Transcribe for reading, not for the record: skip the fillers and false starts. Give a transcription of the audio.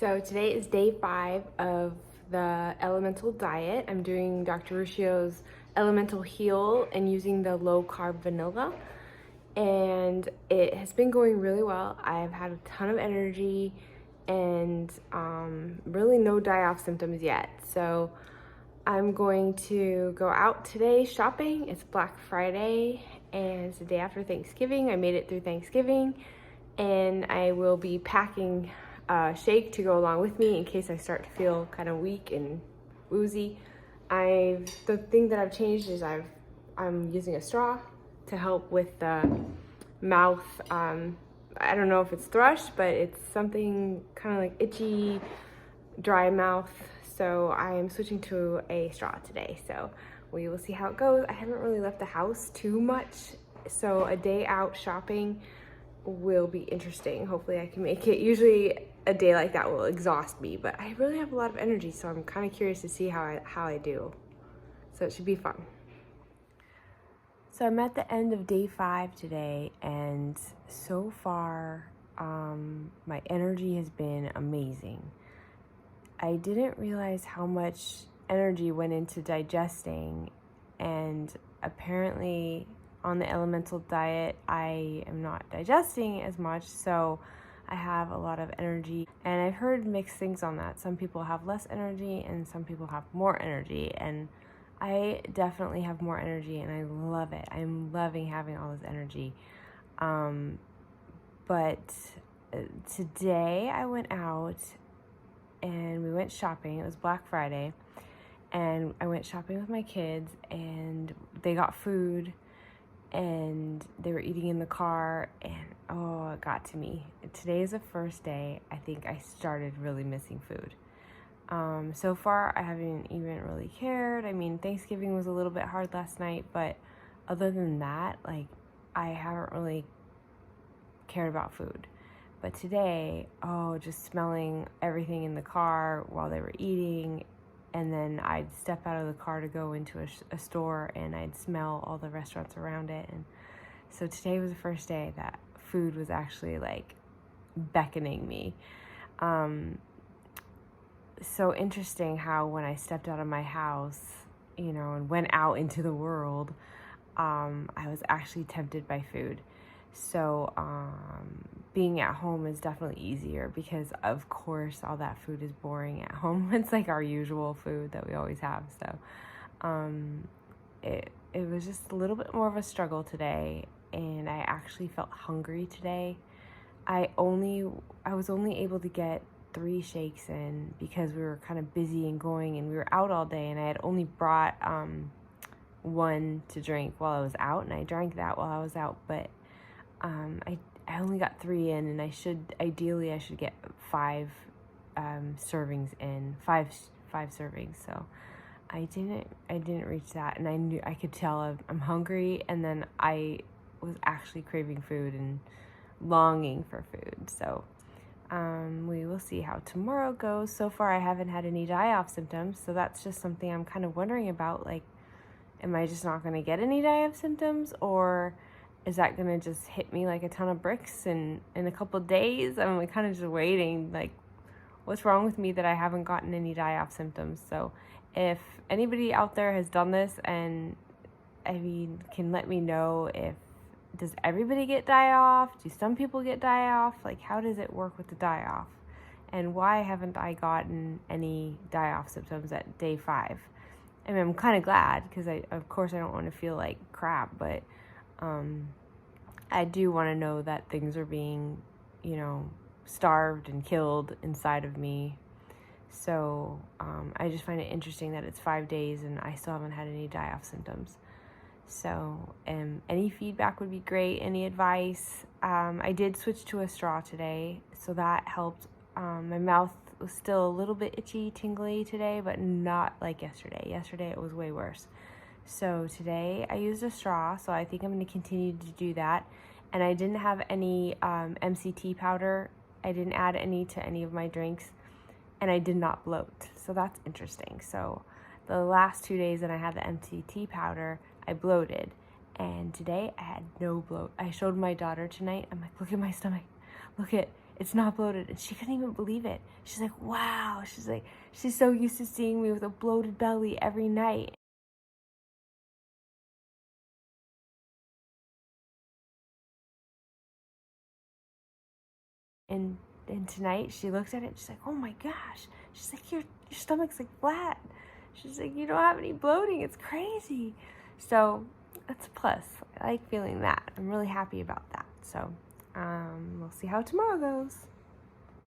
So today is day 5 of the elemental diet. I'm doing Dr. Ruscio's elemental heal and using the low carb vanilla. And it has been going really well. I've had a ton of energy and really no die-off symptoms yet. So I'm going to go out today shopping. It's Black Friday and it's the day after Thanksgiving. I made it through Thanksgiving and I will be packing a shake to go along with me in case I start to feel kind of weak and woozy. The thing that I've changed is I'm using a straw to help with the mouth. I don't know if it's thrush, but it's something kind of like itchy, dry mouth. So I am switching to a straw today. So we will see how it goes. I haven't really left the house too much, so a day out shopping will be interesting. Hopefully I can make it. Usually a day like that will exhaust me, but I really have a lot of energy, so I'm kind of curious to see how I do. So it should be fun. So I'm at the end of day 5 today, and so far my energy has been amazing. I didn't realize how much energy went into digesting, and apparently on the elemental diet I am not digesting as much, so I have a lot of energy. And I've heard mixed things on that. Some people have less energy and some people have more energy, and I definitely have more energy and I love it. I'm loving having all this energy. But today I went out and we went shopping. It was Black Friday, and I went shopping with my kids, and they got food, and they were eating in the car, and oh, it got to me. Today is the first day I think I started really missing food. So far, I haven't even really cared. I mean, Thanksgiving was a little bit hard last night, but other than that, like, I haven't really cared about food. But today, just smelling everything in the car while they were eating, and then I'd step out of the car to go into a store and I'd smell all the restaurants around it. And so today was the first day that food was actually like beckoning me. So interesting how when I stepped out of my house, and went out into the world, I was actually tempted by food. So being at home is definitely easier because, of course, all that food is boring at home. It's like our usual food that we always have. So it was just a little bit more of a struggle today, and I actually felt hungry today. I was only able to get 3 shakes in because we were kind of busy and going, and we were out all day, and I had only brought one to drink while I was out, and I drank that while I was out, but I only got 3 in, and I should get 5 servings in, 5 servings. So I didn't reach that, and I could tell I'm hungry, and then I was actually craving food and longing for food. So we will see how tomorrow goes. So far I haven't had any die-off symptoms, so that's just something I'm kind of wondering about. Like, am I just not going to get any die-off symptoms, or is that going to just hit me like a ton of bricks in a couple of days? I'm like kind of just waiting, like, what's wrong with me that I haven't gotten any die-off symptoms? So if anybody out there has done this, and can let me know, does everybody get die-off? Do some people get die-off? Like, how does it work with the die-off? And why haven't I gotten any die-off symptoms at day 5? I mean, I'm kind of glad because of course I don't want to feel like crap, but I do want to know that things are being, starved and killed inside of me. So I just find it interesting that it's 5 days and I still haven't had any die-off symptoms. So any feedback would be great. Any advice? I did switch to a straw today, so that helped. My mouth was still a little bit itchy, tingly today, but not like yesterday. Yesterday it was way worse. So today I used a straw, so I think I'm going to continue to do that. And I didn't have any MCT powder. I didn't add any to any of my drinks, and I did not bloat. So that's interesting. So the last 2 days that I had the MCT powder, I bloated, and today I had no bloat. I showed my daughter tonight. I'm like, look at my stomach. Look at it's not bloated. And she couldn't even believe it. She's like, wow. She's like, she's so used to seeing me with a bloated belly every night. And tonight she looked at it, she's like, oh my gosh. She's like, your stomach's like flat. She's like, you don't have any bloating. It's crazy. So that's a plus. I like feeling that. I'm really happy about that. So we'll see how tomorrow goes.